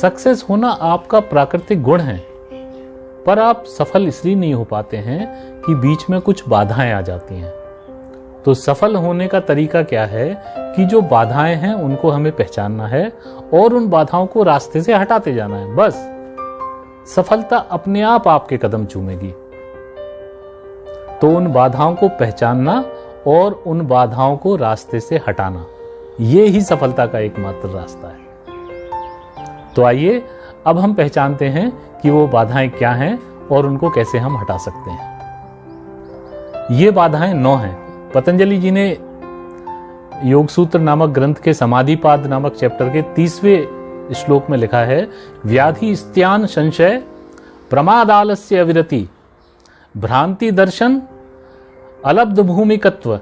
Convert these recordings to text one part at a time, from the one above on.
Success होना आपका प्राकृतिक गुण है, पर आप सफल इसलिए नहीं हो पाते हैं कि बीच में कुछ बाधाएं आ जाती हैं। तो सफल होने का तरीका क्या है कि जो बाधाएं हैं उनको हमें पहचानना है और उन बाधाओं को रास्ते से हटाते जाना है। बस सफलता अपने आप आपके कदम चूमेगी। तो उन बाधाओं को पहचानना और उन बाधाओं को रास्ते से हटाना, ये ही सफलता का एकमात्र रास्ता है। तो आइए अब हम पहचानते हैं कि वो बाधाएं क्या हैं और उनको कैसे हम हटा सकते हैं। ये बाधाएं 9 हैं। पतंजलि जी ने योग सूत्र नामक ग्रंथ के समाधिपाद नामक चैप्टर के 30वें श्लोक में लिखा है, व्याधि स्त्यान संशय प्रमादालस्य अविरति भ्रांति दर्शन अलब्ध भूमिकत्व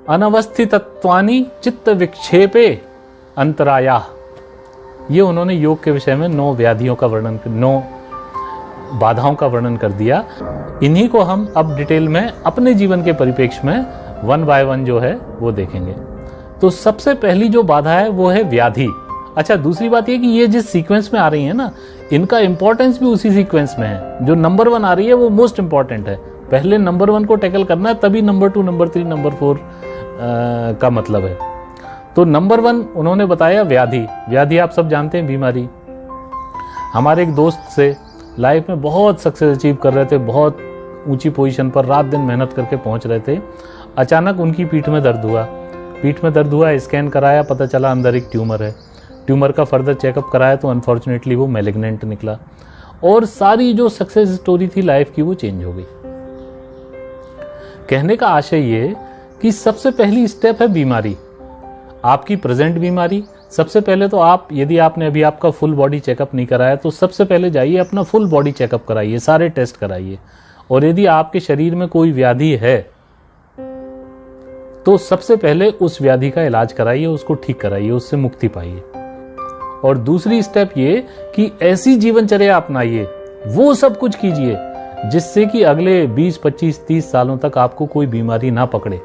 अनवस्थितत्वानि चित्त विक्षेपे अंतराया। ये उन्होंने योग के विषय में 9 व्याधियों का वर्णन, 9 बाधाओं का वर्णन कर दिया। इन्हीं को हम अब डिटेल में अपने जीवन के परिप्रेक्ष्य में 1 बाय 1 जो है वो देखेंगे। तो सबसे पहली जो बाधा है वो है व्याधि। अच्छा, दूसरी बात ये कि ये जिस सीक्वेंस में आ रही है ना, इनका इंपॉर्टेंस भी उसी सीक्वेंस में है। जो नंबर 1 आ रही है वो मोस्ट इंपॉर्टेंट है। पहले नंबर 1 को टैकल करना है, तभी नंबर 2, नंबर 3, नंबर 4 का मतलब है। तो नंबर 1 उन्होंने बताया व्याधि। व्याधि आप सब जानते हैं, बीमारी। हमारे एक दोस्त से लाइफ में बहुत सक्सेस अचीव कर रहे थे, बहुत ऊंची पोजीशन पर रात दिन मेहनत करके पहुंच रहे थे। अचानक उनकी पीठ में दर्द हुआ। पीठ में दर्द हुआ, स्कैन कराया, पता चला अंदर एक ट्यूमर है। ट्यूमर का फर्दर चेकअप कराया तो अनफॉर्चुनेटली वो मैलिग्नेंट निकला और सारी जो सक्सेस स्टोरी थी लाइफ की वो चेंज हो गई। कहने का आशय ये कि सबसे पहली स्टेप है बीमारी, आपकी प्रेजेंट बीमारी। सबसे पहले तो आप, यदि आपने अभी आपका फुल बॉडी चेकअप नहीं कराया तो सबसे पहले जाइए अपना फुल बॉडी चेकअप कराइए, सारे टेस्ट कराइए। और यदि आपके शरीर में कोई व्याधि है तो सबसे पहले उस व्याधि का इलाज कराइए, उसको ठीक कराइए, उससे मुक्ति पाइए। और दूसरी स्टेप ये कि ऐसी जीवनचर्या अपनाइए, वो सब कुछ कीजिए जिससे कि अगले 20, 25, 30 सालों तक आपको कोई बीमारी ना पकड़े।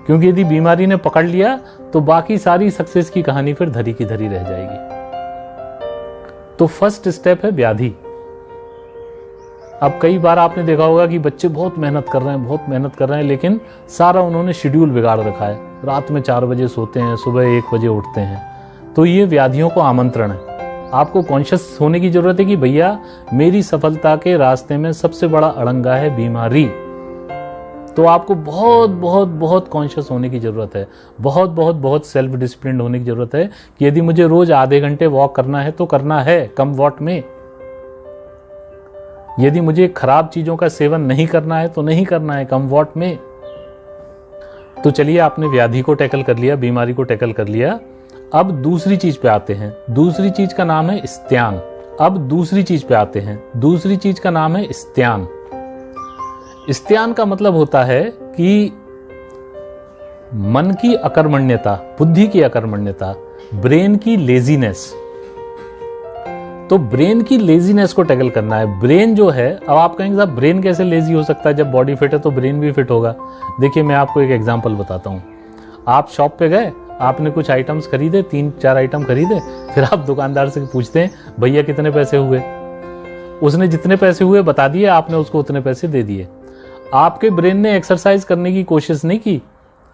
क्योंकि यदि बीमारी ने पकड़ लिया तो बाकी सारी सक्सेस की कहानी फिर धरी की धरी रह जाएगी। तो फर्स्ट स्टेप है व्याधि। अब कई बार आपने देखा होगा कि बच्चे बहुत मेहनत कर रहे हैं, लेकिन सारा उन्होंने शेड्यूल बिगाड़ रखा है। रात में 4 बजे सोते हैं, सुबह 1 बजे उठते हैं। तो ये व्याधियों को आमंत्रण है। आपको कॉन्शियस होने की जरूरत है कि भैया मेरी सफलता के रास्ते में सबसे बड़ा अड़ंगा है बीमारी। तो आपको बहुत बहुत बहुत कॉन्शियस होने की जरूरत है, बहुत बहुत बहुत सेल्फ डिसिप्लिन होने की जरूरत है कि यदि मुझे रोज आधे घंटे वॉक करना है तो करना है, कम वॉट में। यदि मुझे खराब चीजों का सेवन नहीं करना है तो नहीं करना है, कम वॉट में। तो चलिए, आपने व्याधि को टैकल कर लिया, बीमारी को टैकल कर लिया। अब दूसरी चीज पे आते हैं। दूसरी चीज का नाम है स्त्यान। अब दूसरी चीज पे आते हैं। दूसरी चीज का नाम है स्त्यान। स्त्यान का मतलब होता है कि मन की अकर्मण्यता, बुद्धि की अकर्मण्यता, ब्रेन की लेजीनेस। तो ब्रेन की लेजीनेस को टैकल करना है। ब्रेन जो है, अब आप कहेंगे साहब ब्रेन कैसे लेजी हो सकता है, जब बॉडी फिट है तो ब्रेन भी फिट होगा। देखिए, मैं आपको एक एग्जांपल बताता हूं। आप शॉप पे गए, आपने कुछ आइटम्स खरीदे, 3-4 आइटम खरीदे, फिर आप दुकानदार से पूछते हैं भैया कितने पैसे हुए। उसने जितने पैसे हुए बता दिए, आपने उसको उतने पैसे दे दिए। आपके ब्रेन ने एक्सरसाइज करने की कोशिश नहीं की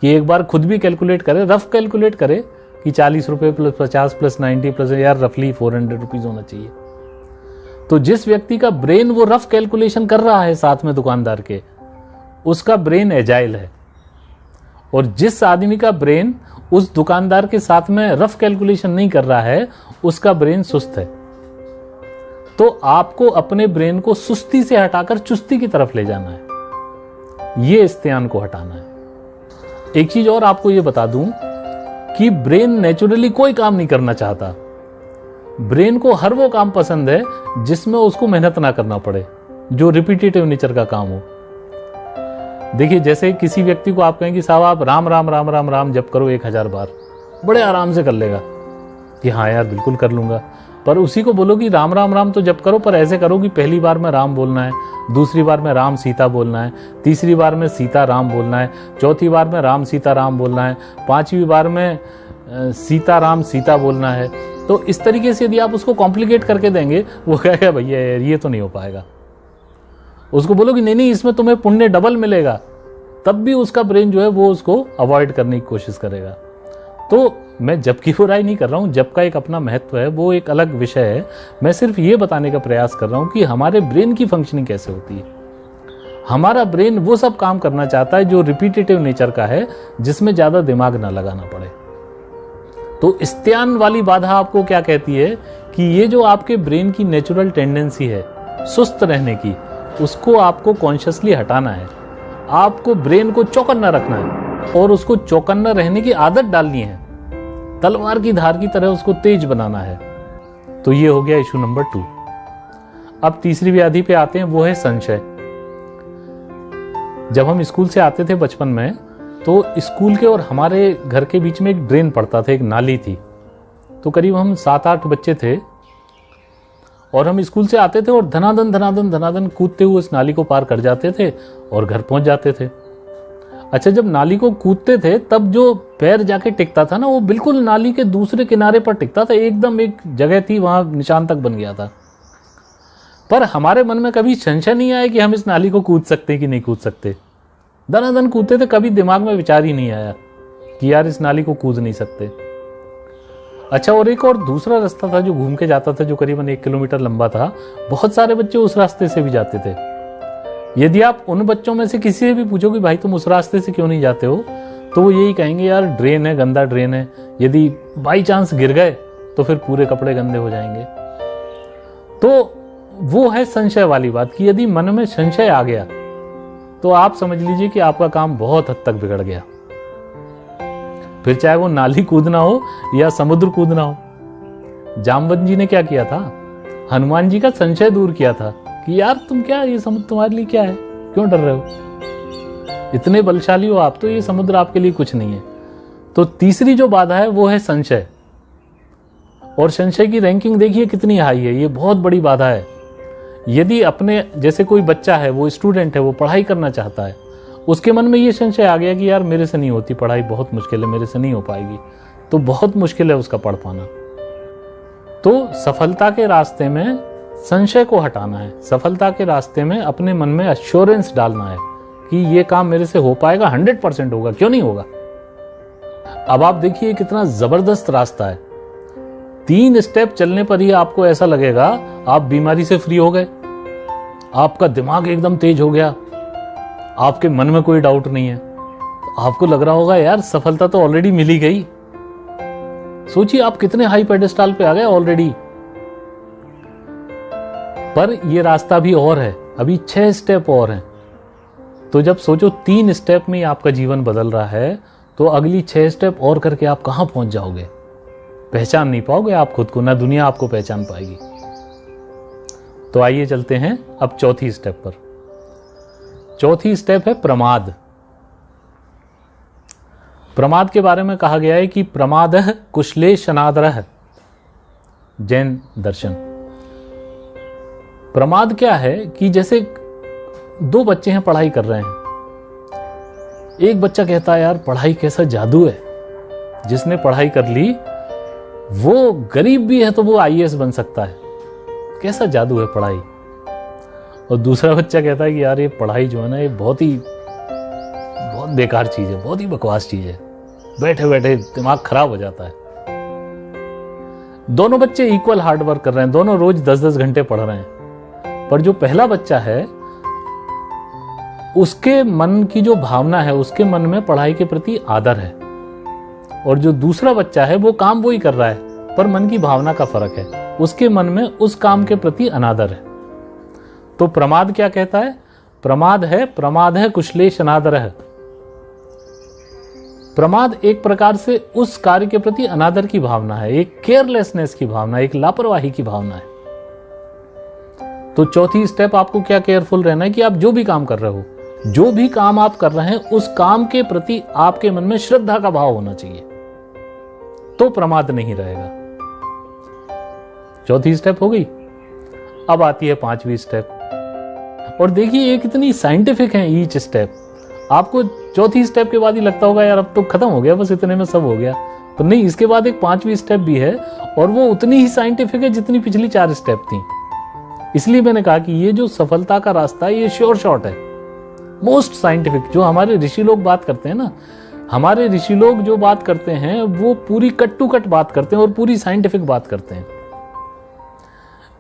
कि एक बार खुद भी कैलकुलेट करे, रफ कैलकुलेट करे कि 40 रुपए प्लस 50 प्लस 90 प्लस यार रफली 400 रुपीज होना चाहिए। तो जिस व्यक्ति का ब्रेन वो रफ कैलकुलेशन कर रहा है साथ में दुकानदार के, उसका ब्रेन एजाइल है। और जिस आदमी का ब्रेन उस दुकानदार के साथ में रफ कैलकुलेशन नहीं कर रहा है, उसका ब्रेन सुस्त है। तो आपको अपने ब्रेन को सुस्ती से हटाकर चुस्ती की तरफ ले जाना है, ये स्त्यान को हटाना है। एक चीज और आपको ये बता दूं कि ब्रेन नेचुरली कोई काम नहीं करना चाहता। ब्रेन को हर वो काम पसंद है जिसमें उसको मेहनत ना करना पड़े, जो रिपीटेटिव नेचर का काम हो। देखिए, जैसे किसी व्यक्ति को आप कहें कि साहब आप राम राम राम राम राम जप करो 1000 बार, बड़े आराम से कर लेगा कि हाँ यार बिल्कुल कर लूंगा। पर उसी को बोलो कि राम राम राम तो जप करो, पर ऐसे करो कि पहली बार में राम बोलना है, दूसरी बार में राम सीता बोलना है, तीसरी बार में सीता राम बोलना है, चौथी बार में राम सीता राम बोलना है, 5वीं बार में सीता राम सीता बोलना है, तो इस तरीके से यदि आप उसको कॉम्प्लिकेट करके देंगे, वो कहेगा भैया यार ये तो नहीं हो पाएगा। उसको बोलो कि नहीं नहीं इसमें तुम्हें पुण्य डबल मिलेगा, तब भी उसका ब्रेन जो है वो उसको अवॉइड करने की कोशिश करेगा। तो मैं जब की बुराई नहीं कर रहा हूं, जब का एक अपना महत्व है, वो एक अलग विषय है। मैं सिर्फ ये बताने का प्रयास कर रहा हूं कि हमारे ब्रेन की फंक्शनिंग कैसे होती है। हमारा ब्रेन वो सब काम करना चाहता है जो रिपीटेटिव नेचर का है, जिसमें ज्यादा दिमाग ना लगाना पड़े। तो स्त्यान वाली बाधा आपको क्या कहती है कि ये जो आपके ब्रेन की नेचुरल टेंडेंसी है सुस्त रहने की, उसको आपको कॉन्शियसली हटाना है। आपको ब्रेन को चौकन्ना रखना है और उसको चौकन्ना रहने की आदत डालनी है। तलवार की धार की तरह उसको तेज बनाना है। तो ये हो गया इशू नंबर 2। अब तीसरी व्याधि पे आते हैं, वो है संशय। जब हम स्कूल से आते थे बचपन में, तो स्कूल के और हमारे घर के बीच में एक ड्रेन पड़ता था, एक नाली थी। तो करीब हम 7-8 बच्चे थे और हम स्कूल से आते थे और धनाधन धनाधन धनाधन कूदते हुए उस नाली को पार कर जाते थे और घर पहुंच जाते थे। अच्छा, जब नाली को कूदते थे तब जो पैर जाके टिकता था ना, वो बिल्कुल नाली के दूसरे किनारे पर टिकता था। एकदम एक जगह थी, वहां निशान तक बन गया था। पर हमारे मन में कभी संशय नहीं आया कि हम इस नाली को कूद सकते कि नहीं कूद सकते। धनाधन कूदते थे, कभी दिमाग में विचार ही नहीं आया कि यार इस नाली को कूद नहीं सकते। अच्छा, और एक और दूसरा रास्ता था जो घूम के जाता था, जो करीबन 1 किलोमीटर लंबा था। बहुत सारे बच्चे उस रास्ते से भी जाते थे। यदि आप उन बच्चों में से किसी से भी पूछो कि भाई तुम उस रास्ते से क्यों नहीं जाते हो, तो वो यही कहेंगे यार ड्रेन है, गंदा ड्रेन है, यदि बाई चांस गिर गए तो फिर पूरे कपड़े गंदे हो जाएंगे। तो वो है संशय वाली बात कि यदि मन में संशय आ गया तो आप समझ लीजिए कि आपका काम बहुत हद तक बिगड़ गया। फिर चाहे वो नाली कूदना हो या समुद्र कूदना हो। जामवंत जी ने क्या किया था, हनुमान जी का संशय दूर किया था कि यार तुम क्या, ये समुद्र तुम्हारे लिए क्या है, क्यों डर रहे हो, इतने बलशाली हो आप, तो ये समुद्र आपके लिए कुछ नहीं है। तो तीसरी जो बाधा है वो है संशय। और संशय की रैंकिंग देखिए कितनी हाई है, ये बहुत बड़ी बाधा है। यदि अपने जैसे कोई बच्चा है, वो स्टूडेंट है, वो पढ़ाई करना चाहता है, उसके मन में ये संशय आ गया कि यार मेरे से नहीं होती पढ़ाई, बहुत मुश्किल है, मेरे से नहीं हो पाएगी, तो बहुत मुश्किल है उसका पढ़ पाना। तो सफलता के रास्ते में संशय को हटाना है। सफलता के रास्ते में अपने मन में एश्योरेंस डालना है कि ये काम मेरे से हो पाएगा, 100% होगा, क्यों नहीं होगा। अब आप देखिए कितना जबरदस्त रास्ता है। 3 स्टेप चलने पर ही आपको ऐसा लगेगा आप बीमारी से फ्री हो गए, आपका दिमाग एकदम तेज हो गया, आपके मन में कोई डाउट नहीं है। तो आपको लग रहा होगा यार सफलता तो ऑलरेडी मिली गई। सोचिए आप कितने हाई पेडेस्टाल पे आ गए ऑलरेडी। पर ये रास्ता भी और है, अभी 6 स्टेप और हैं। तो जब सोचो 3 स्टेप में ही आपका जीवन बदल रहा है, तो अगली 6 स्टेप और करके आप कहां पहुंच जाओगे। पहचान नहीं पाओगे आप खुद को, ना दुनिया आपको पहचान पाएगी। तो आइए चलते हैं अब चौथी स्टेप पर। चौथी स्टेप है प्रमाद। प्रमाद के बारे में कहा गया है कि प्रमादः कुशलेशनादरः, जैन दर्शन। प्रमाद क्या है कि जैसे 2 बच्चे हैं, पढ़ाई कर रहे हैं। एक बच्चा कहता है यार पढ़ाई कैसा जादू है, जिसने पढ़ाई कर ली वो गरीब भी है तो वो IAS बन सकता है, कैसा जादू है पढ़ाई। और दूसरा बच्चा कहता है कि यार ये पढ़ाई जो है ना, ये बहुत बेकार चीज है, बहुत ही बकवास चीज है, बैठे बैठे दिमाग खराब हो जाता है। दोनों बच्चे इक्वल हार्ड वर्क कर रहे हैं, दोनों रोज 10-10 घंटे पढ़ रहे हैं। पर जो पहला बच्चा है, उसके मन की जो भावना है, उसके मन में पढ़ाई के प्रति आदर है। और जो दूसरा बच्चा है वो काम वही कर रहा है, पर मन की भावना का फर्क है, उसके मन में उस काम के प्रति अनादर है। तो प्रमाद क्या कहता है, प्रमाद है कुशलेश अनादरः। प्रमाद एक प्रकार से उस कार्य के प्रति अनादर की भावना है, एक केयरलेसनेस की भावना, एक लापरवाही की भावना है। तो चौथी स्टेप आपको क्या केयरफुल रहना है कि आप जो भी काम कर रहे हो, जो भी काम आप कर रहे हैं, उस काम के प्रति आपके मन में श्रद्धा का भाव होना चाहिए, तो प्रमाद नहीं रहेगा। चौथी स्टेप हो गई। अब आती है 5वीं स्टेप। और देखिए ये कितनी साइंटिफिक है ईच स्टेप। आपको चौथी स्टेप के बाद ही लगता होगा यार अब तो खत्म हो गया, बस इतने में सब हो गया। तो नहीं, इसके बाद एक 5वीं स्टेप भी है और वो उतनी ही साइंटिफिक है जितनी पिछली 4 स्टेप थी। इसलिए मैंने कहा कि ये जो सफलता का रास्ता है ये श्योर शॉट है, मोस्ट साइंटिफिक। जो हमारे ऋषि लोग बात करते हैं ना, हमारे ऋषि लोग जो बात करते हैं वो पूरी कट टू कट बात करते हैं और पूरी साइंटिफिक बात करते हैं।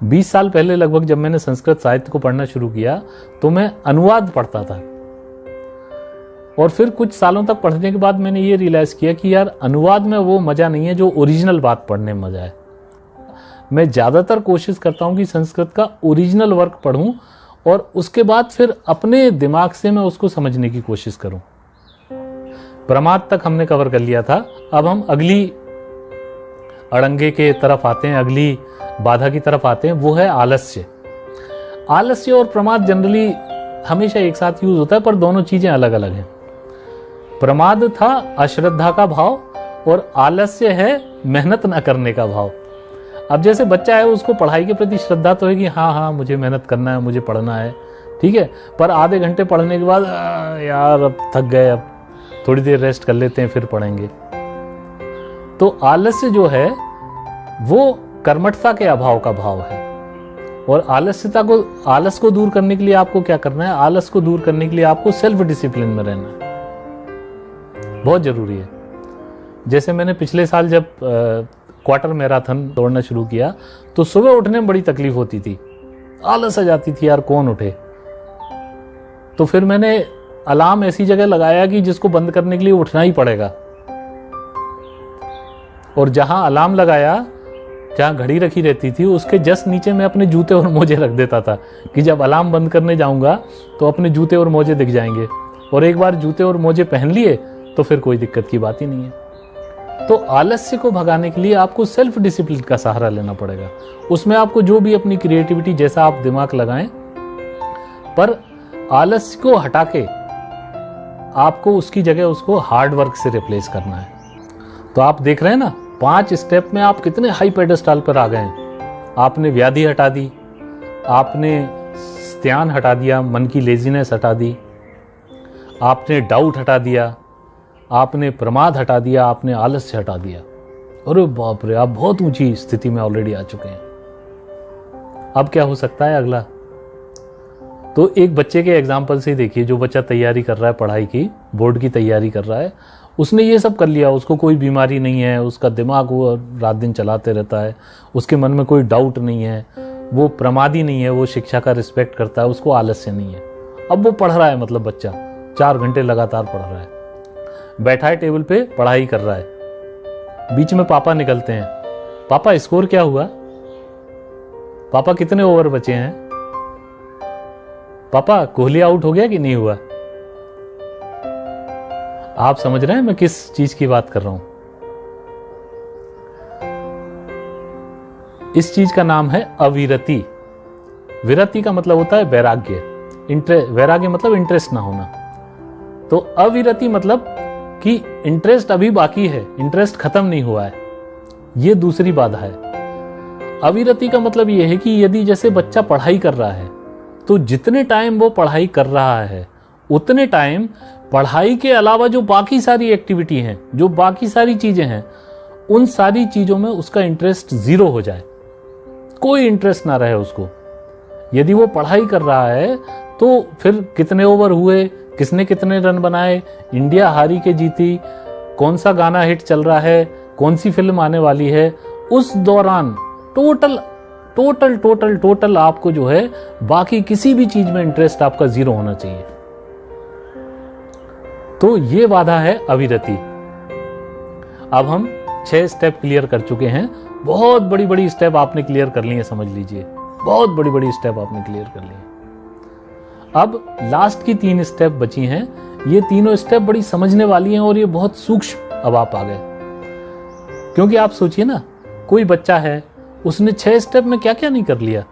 20 साल पहले लगभग जब मैंने संस्कृत साहित्य को पढ़ना शुरू किया तो मैं अनुवाद पढ़ता था, और फिर कुछ सालों तक पढ़ने के बाद मैंने ये रियलाइज किया कि यार अनुवाद में वो मजा नहीं है जो ओरिजिनल बात पढ़ने में मजा है। मैं ज्यादातर कोशिश करता हूं कि संस्कृत का ओरिजिनल वर्क पढूं और उसके बाद फिर अपने दिमाग से मैं उसको समझने की कोशिश करूं। प्रमाद तक हमने कवर कर लिया था, अब हम अगली अड़ंगे के तरफ आते हैं, अगली बाधा की तरफ आते हैं, वो है आलस्य। आलस्य और प्रमाद जनरली हमेशा एक साथ यूज होता है, पर दोनों चीजें अलग अलग हैं। प्रमाद था अश्रद्धा का भाव और आलस्य है मेहनत न करने का भाव। अब जैसे बच्चा है उसको पढ़ाई के प्रति श्रद्धा तो है कि हाँ मुझे मेहनत करना है, मुझे पढ़ना है, ठीक है, पर आधे घंटे पढ़ने के बाद यार अब थक गए, अब थोड़ी देर रेस्ट कर लेते हैं फिर पढ़ेंगे। तो आलस्य जो है वो कर्मठता के अभाव का भाव है, और आलस को दूर करने के लिए आपको क्या करना है? आलस को दूर करने के लिए आपको सेल्फ डिसिप्लिन में रहना है, बहुत जरूरी है। जैसे मैंने पिछले साल जब क्वार्टर मैराथन दौड़ना शुरू किया तो सुबह उठने में बड़ी तकलीफ होती थी, आलस आ जाती थी, यार कौन उठे। तो फिर मैंने अलार्म ऐसी जगह लगाया कि जिसको बंद करने के लिए उठना ही पड़ेगा, और जहां अलार्म लगाया, जहां घड़ी रखी रहती थी, उसके जस्ट नीचे मैं अपने जूते और मोजे रख देता था कि जब अलार्म बंद करने जाऊंगा तो अपने जूते और मोजे दिख जाएंगे, और एक बार जूते और मोजे पहन लिए तो फिर कोई दिक्कत की बात ही नहीं है। तो आलस्य को भगाने के लिए आपको सेल्फ डिसिप्लिन का सहारा लेना पड़ेगा। उसमें आपको जो भी अपनी क्रिएटिविटी जैसा आप दिमाग लगाएं, पर आलस्य को हटा के आपको उसकी जगह उसको हार्ड वर्क से रिप्लेस करना है। तो आप देख रहे हैं ना, 5 स्टेप में आप कितने हाई पेडेस्टल पर आ गए हैं। आपने व्याधि हटा दी, आपने स्त्यान हटा दिया, मन की लेजीनेस हटा दी, आपने डाउट हटा दिया, आपने प्रमाद हटा दिया, आपने आलस्य हटा दिया। अरे बाप रे, आप बहुत ऊंची स्थिति में ऑलरेडी आ चुके हैं। अब क्या हो सकता है अगला? तो एक बच्चे के एग्जाम्पल से देखिए, जो बच्चा तैयारी कर रहा है पढ़ाई की, बोर्ड की तैयारी कर रहा है, उसने ये सब कर लिया, उसको कोई बीमारी नहीं है, उसका दिमाग वो रात दिन चलाते रहता है, उसके मन में कोई डाउट नहीं है, वो प्रमादी नहीं है, वो शिक्षा का रिस्पेक्ट करता है, उसको आलस्य नहीं है। अब वो पढ़ रहा है, मतलब बच्चा 4 घंटे लगातार पढ़ रहा है, बैठा है टेबल पे पढ़ाई कर रहा है। बीच में पापा निकलते हैं, पापा स्कोर क्या हुआ, पापा कितने ओवर बचे हैं, पापा कोहली आउट हो गया कि नहीं हुआ। आप समझ रहे हैं मैं किस चीज की बात कर रहा हूं? इस चीज का नाम है अविरति। विरति का मतलब होता है वैराग्य, वैराग्य मतलब इंटरेस्ट ना होना। तो अविरति मतलब कि इंटरेस्ट अभी बाकी है, इंटरेस्ट खत्म नहीं हुआ है, ये दूसरी बाधा है। अविरति का मतलब यह है कि यदि जैसे बच्चा पढ़ाई कर रहा है तो जितने टाइम वो पढ़ाई कर रहा है उतने टाइम पढ़ाई के अलावा जो बाकी सारी एक्टिविटी हैं, जो बाकी सारी चीजें हैं, उन सारी चीजों में उसका इंटरेस्ट 0 हो जाए, कोई इंटरेस्ट ना रहे उसको। यदि वो पढ़ाई कर रहा है तो फिर कितने ओवर हुए, किसने कितने रन बनाए, इंडिया हारी के जीती, कौन सा गाना हिट चल रहा है, कौन सी फिल्म आने वाली है, उस दौरान टोटल आपको जो है बाकी किसी भी चीज में इंटरेस्ट आपका 0 होना चाहिए। तो ये बाधा है अविरति। अब हम 6 स्टेप क्लियर कर चुके हैं, बहुत बड़ी बड़ी स्टेप आपने क्लियर कर ली है, समझ लीजिए, बहुत बड़ी बड़ी स्टेप आपने क्लियर कर ली है। अब लास्ट की 3 स्टेप बची हैं, ये तीनों स्टेप बड़ी समझने वाली हैं और ये बहुत सूक्ष्म अब आप आ गए। क्योंकि आप सोचिए ना, कोई बच्चा है, उसने 6 स्टेप में क्या क्या नहीं कर लिया।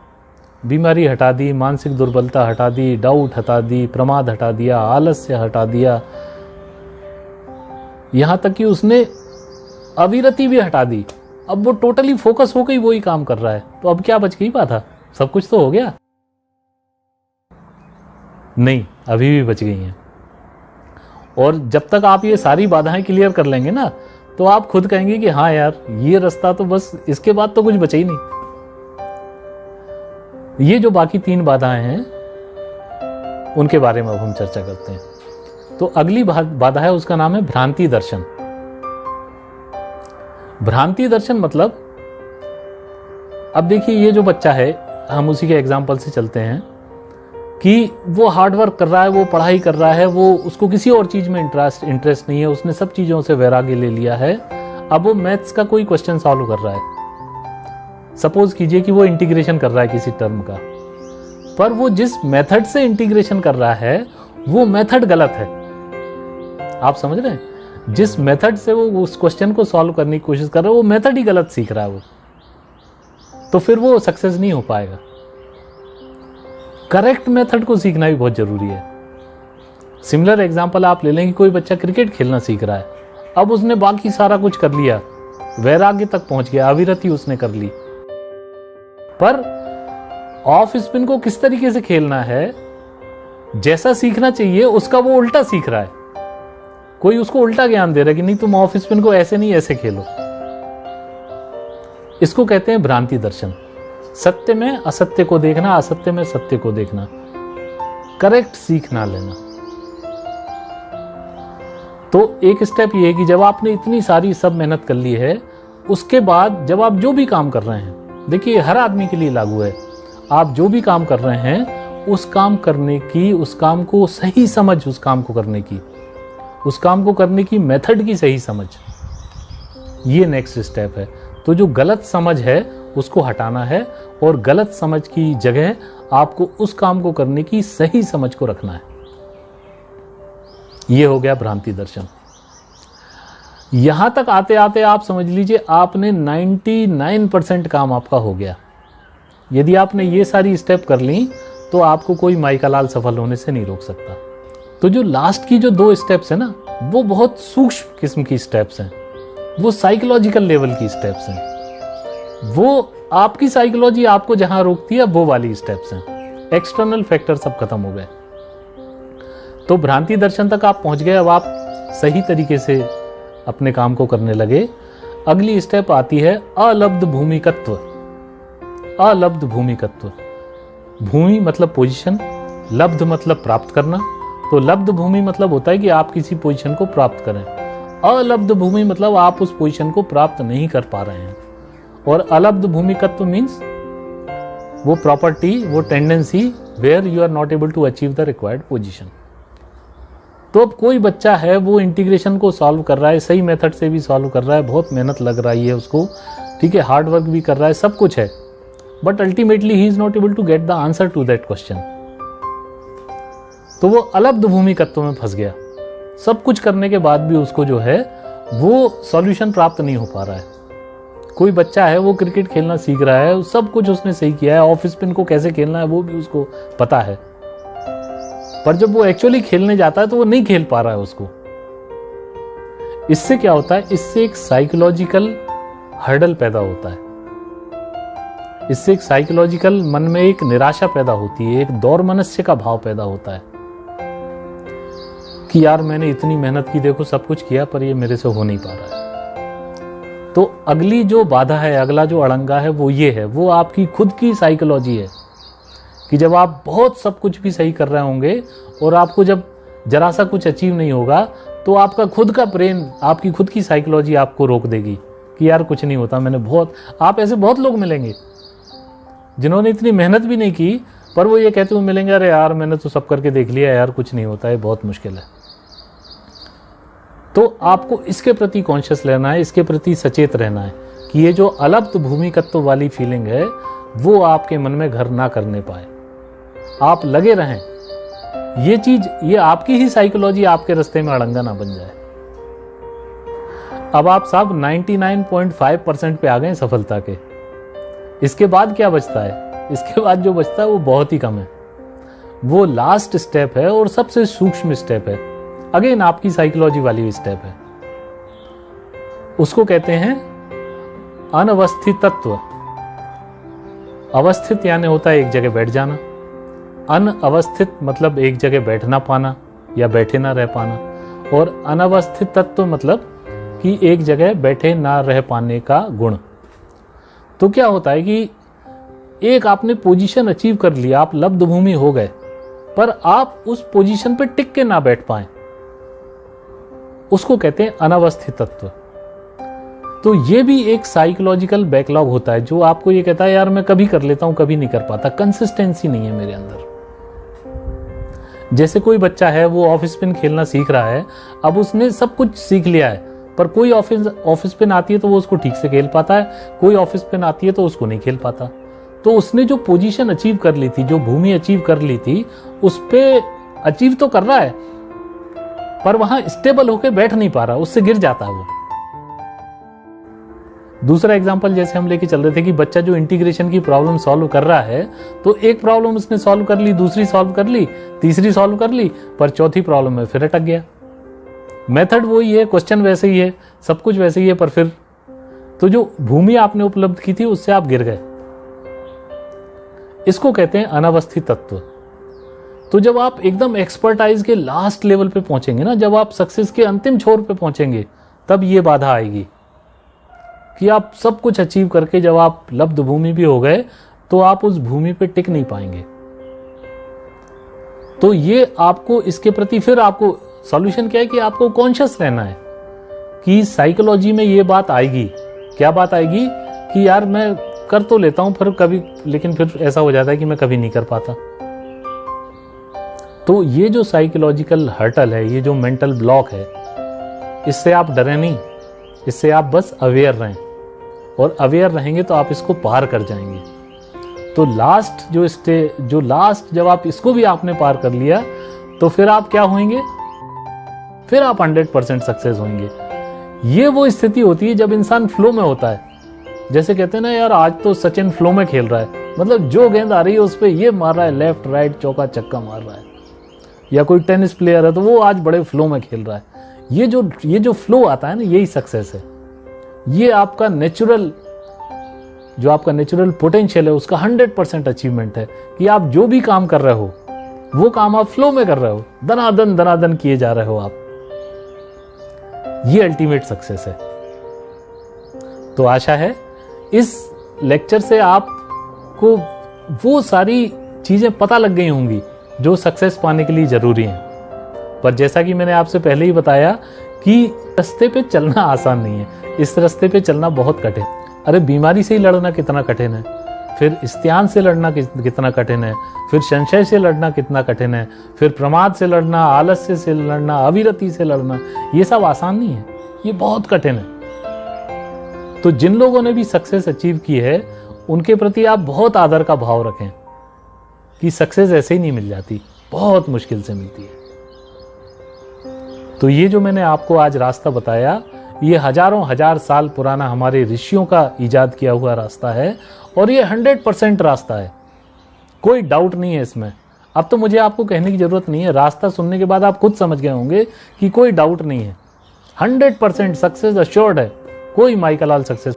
बीमारी हटा दी, मानसिक दुर्बलता हटा दी, डाउट हटा दी, प्रमाद हटा दिया, आलस्य हटा दिया, यहां तक कि उसने अविरति भी हटा दी। अब वो टोटली फोकस होकर ही वही काम कर रहा है। तो अब क्या बच गई बाधा? सब कुछ तो हो गया? नहीं, अभी भी बच गई हैं। और जब तक आप ये सारी बाधाएं क्लियर कर लेंगे ना, तो आप खुद कहेंगे कि हाँ यार, ये रास्ता तो बस, इसके बाद तो कुछ बचा ही नहीं। ये जो बाकी 3 बाधाएं हैं उनके बारे में अब हम चर्चा करते हैं। तो अगली बाधा है, उसका नाम है भ्रांति दर्शन। भ्रांति दर्शन मतलब, अब देखिए ये जो बच्चा है, हम उसी के एग्जाम्पल से चलते हैं कि वो हार्ड वर्क कर रहा है, वो पढ़ाई कर रहा है, वो उसको किसी और चीज में इंटरेस्ट नहीं है, उसने सब चीजों से वैराग्य ले लिया है। अब वो मैथ्स का कोई क्वेश्चन सॉल्व कर रहा है, सपोज कीजिए कि वो इंटीग्रेशन कर रहा है किसी टर्म का, पर वो जिस मेथड से इंटीग्रेशन कर रहा है वो मेथड गलत है। आप समझ रहे हैं, जिस मेथड से वो उस क्वेश्चन को सॉल्व करने की कोशिश कर रहा है वो मेथड ही गलत सीख रहा है वो, तो फिर वो सक्सेस नहीं हो पाएगा। करेक्ट मेथड को सीखना भी बहुत जरूरी है। सिमिलर एग्जांपल आप ले लें कि कोई बच्चा क्रिकेट खेलना सीख रहा है, अब उसने बाकी सारा कुछ कर लिया, वैराग्य तक पहुंच गया, अविरति उसने कर ली, पर ऑफ स्पिन को किस तरीके से खेलना है, जैसा सीखना चाहिए उसका वो उल्टा सीख रहा है। कोई उसको उल्टा ज्ञान दे रहा है कि नहीं तुम ऑफ स्पिन को ऐसे नहीं ऐसे खेलो। इसको कहते हैं भ्रांति दर्शन। सत्य में असत्य को देखना, असत्य में सत्य को देखना, करेक्ट सीख ना लेना। तो एक स्टेप ये है कि जब आपने इतनी सारी सब मेहनत कर ली है, उसके बाद जब आप जो भी काम कर रहे हैं, देखिए हर आदमी के लिए लागू है, आप जो भी काम कर रहे हैं उस काम करने की, उस काम को सही समझ, उस काम को करने की, उस काम को करने की मेथड की सही समझ, ये नेक्स्ट स्टेप है। तो जो गलत समझ है उसको हटाना है और गलत समझ की जगह आपको उस काम को करने की सही समझ को रखना है। ये हो गया भ्रांति दर्शन। यहां तक आते आते आप समझ लीजिए आपने 99% काम आपका हो गया। यदि आपने ये सारी स्टेप कर ली तो आपको कोई माई का लाल सफल होने से नहीं रोक सकता। तो जो लास्ट की जो 2 स्टेप्स है ना, वो बहुत सूक्ष्म किस्म की स्टेप्स हैं, वो साइकोलॉजिकल लेवल की स्टेप्स हैं। वो आपकी साइकोलॉजी आपको जहां रोकती है वो वाली स्टेप्स हैं। एक्सटर्नल फैक्टर सब खत्म हो गए। तो भ्रांति दर्शन तक आप पहुंच गए, अब आप सही तरीके से अपने काम को करने लगे। अगली स्टेप आती है अलब्ध भूमिकत्व। अलब्ध भूमिकत्व, भूमि मतलब पोजीशन, लब्ध मतलब प्राप्त करना। तो लब्ध भूमि मतलब होता है कि आप किसी पोजीशन को प्राप्त करें, अलब्ध भूमि मतलब आप उस पोजीशन को प्राप्त नहीं कर पा रहे हैं। और अलब्ध भूमिकत्व मीन्स वो प्रॉपर्टी, वो tendency where you are not able to achieve the required position. तो अब कोई बच्चा है, वो इंटीग्रेशन को सॉल्व कर रहा है, सही मेथड से भी सॉल्व कर रहा है, बहुत मेहनत लग रही है उसको, ठीक है, हार्ड वर्क भी कर रहा है, सब कुछ है, but ultimately he is not able to get the answer to that question. तो वो अलब्ध भूमिकत्व में फंस गया। सब कुछ करने के बाद भी उसको जो है वो सॉल्यूशन प्राप्त नहीं हो पा रहा है। कोई बच्चा है, वो क्रिकेट खेलना सीख रहा है, सब कुछ उसने सही किया है, ऑफ स्पिन को कैसे खेलना है वो भी उसको पता है, पर जब वो एक्चुअली खेलने जाता है तो वो नहीं खेल पा रहा है उसको। इससे क्या होता है, इससे एक साइकोलॉजिकल हर्डल पैदा होता है, इससे एक साइकोलॉजिकल मन में एक निराशा पैदा होती है, एक दौर्मनस्य का भाव पैदा होता है कि यार मैंने इतनी मेहनत की, देखो सब कुछ किया, पर ये मेरे से हो नहीं पा रहा है। तो अगली जो बाधा है, अगला जो अड़ंगा है वो ये है, वो आपकी खुद की साइकोलॉजी है कि जब आप बहुत सब कुछ भी सही कर रहे होंगे और आपको जब जरा सा कुछ अचीव नहीं होगा तो आपका खुद का ब्रेन, आपकी खुद की साइकोलॉजी आपको रोक देगी कि यार कुछ नहीं होता। आप ऐसे बहुत लोग मिलेंगे जिन्होंने इतनी मेहनत भी नहीं की, पर वो ये कहते हुए मिलेंगे, अरे यार मैंने तो सब करके देख लिया यार, कुछ नहीं होता है, बहुत मुश्किल है। तो आपको इसके प्रति कॉन्शियस रहना है, इसके प्रति सचेत रहना है कि ये जो अलब्ध भूमिकत्व वाली फीलिंग है वो आपके मन में घर ना करने पाए। आप लगे रहें, ये चीज, ये आपकी ही साइकोलॉजी आपके रास्ते में अड़ंगा ना बन जाए। अब आप साहब 99.5% पे आ गए सफलता के। इसके बाद क्या बचता है? इसके बाद जो बचता है वो बहुत ही कम है। वो लास्ट स्टेप है और सबसे सूक्ष्म स्टेप है, अगेन आपकी साइकोलॉजी वाली स्टेप है। उसको कहते हैं अनवस्थितत्व। अवस्थित यानी होता है एक जगह बैठ जाना, अनअवस्थित मतलब एक जगह बैठ ना पाना या बैठे ना रह पाना, और अनवस्थित तत्व मतलब कि एक जगह बैठे ना रह पाने का गुण। तो क्या होता है कि एक आपने पोजीशन अचीव कर लिया, आप लब्ध भूमि हो गए, पर आप उस पोजीशन पे टिक के ना बैठ पाए, उसको कहते हैं अनवस्थितत्व। तो ये भी एक साइकोलॉजिकल बैकलॉग होता है जो आपको ये कहता है यार मैं कभी कर लेता हूं, कभी नहीं कर पाता, कंसिस्टेंसी नहीं है मेरे अंदर। जैसे कोई बच्चा है, वो ऑफिस स्पिन खेलना सीख रहा है, अब उसने सब कुछ सीख लिया है, पर कोई ऑफिस स्पिन आती है तो वो उसको ठीक से खेल पाता है, कोई ऑफिस स्पिन आती है तो उसको नहीं खेल पाता। तो उसने जो पोजीशन अचीव कर ली थी, जो भूमि अचीव कर ली थी, उस पे अचीव तो कर रहा है पर वहां स्टेबल होकर बैठ नहीं पा रहा, उससे गिर जाता है वो। दूसरा एग्जांपल जैसे हम लेके चल रहे थे कि बच्चा जो इंटीग्रेशन की प्रॉब्लम सॉल्व कर रहा है, तो एक प्रॉब्लम उसने सॉल्व कर ली, दूसरी सॉल्व कर ली, तीसरी सॉल्व कर ली, पर चौथी प्रॉब्लम में फिर अटक गया। मेथड वही है, क्वेश्चन वैसे ही है, सब कुछ वैसे ही है, पर फिर तो जो भूमि आपने उपलब्ध की थी उससे आप गिर गए। इसको कहते हैं अनवस्थित तत्व। तो जब आप एकदम एक्सपर्टाइज के लास्ट लेवल पे पहुंचेंगे ना, जब आप सक्सेस के अंतिम छोर पे पहुंचेंगे, तब ये बाधा आएगी कि आप सब कुछ अचीव करके जब आप लब्ध भूमि भी हो गए तो आप उस भूमि पे टिक नहीं पाएंगे। तो ये आपको इसके प्रति फिर आपको सॉल्यूशन क्या है कि आपको कॉन्शियस रहना है कि साइकोलॉजी में ये बात आएगी। क्या बात आएगी कि यार मैं कर तो लेता हूं फिर कभी, लेकिन फिर ऐसा हो जाता है कि मैं कभी नहीं कर पाता। तो ये जो साइकोलॉजिकल हर्टल है, ये जो मेंटल ब्लॉक है, इससे आप डरे नहीं, इससे आप बस अवेयर रहें, और अवेयर रहेंगे तो आप इसको पार कर जाएंगे। तो लास्ट जब आप इसको भी आपने पार कर लिया तो फिर आप क्या होंगे, फिर आप 100% सक्सेस होंगे। ये वो स्थिति होती है जब इंसान फ्लो में होता है। जैसे कहते हैं ना यार आज तो सचिन फ्लो में खेल रहा है, मतलब जो गेंद आ रही है उस पर ये मार रहा है, लेफ्ट राइट चौका छक्का मार रहा है। या कोई टेनिस प्लेयर है तो वो आज बड़े फ्लो में खेल रहा है। ये जो फ्लो आता है ना, यही सक्सेस है। ये आपका नेचुरल पोटेंशियल है, उसका 100% अचीवमेंट है कि आप जो भी काम कर रहे हो वो काम आप फ्लो में कर रहे हो, दनादन किए जा रहे हो आप। ये अल्टीमेट सक्सेस है। तो आशा है इस लेक्चर से आपको वो सारी चीजें पता लग गई होंगी जो सक्सेस पाने के लिए जरूरी हैं। पर जैसा कि मैंने आपसे पहले ही बताया कि रास्ते पे चलना आसान नहीं है, इस रास्ते पे चलना बहुत कठिन। अरे बीमारी से ही लड़ना कितना कठिन है, फिर इस्त्यान से लड़ना कितना कठिन है, फिर संशय से लड़ना कितना कठिन है, फिर प्रमाद से लड़ना, आलस्य से लड़ना, अविरति से लड़ना, ये सब आसान नहीं है, ये बहुत कठिन है। तो जिन लोगों ने भी सक्सेस अचीव की है उनके प्रति आप बहुत आदर का भाव रखें कि सक्सेस ऐसे ही नहीं मिल जाती, बहुत मुश्किल से मिलती है। तो ये जो मैंने आपको आज रास्ता बताया, ये हजारों हजार साल पुराना हमारे ऋषियों का इजाद किया हुआ रास्ता है, और ये 100% रास्ता है, कोई डाउट नहीं है इसमें। अब तो मुझे आपको कहने की जरूरत नहीं है, रास्ता सुनने के बाद आप खुद समझ गए होंगे कि कोई डाउट नहीं है, 100% सक्सेस अश्योर्ड है, कोई माइकल आल सक्सेस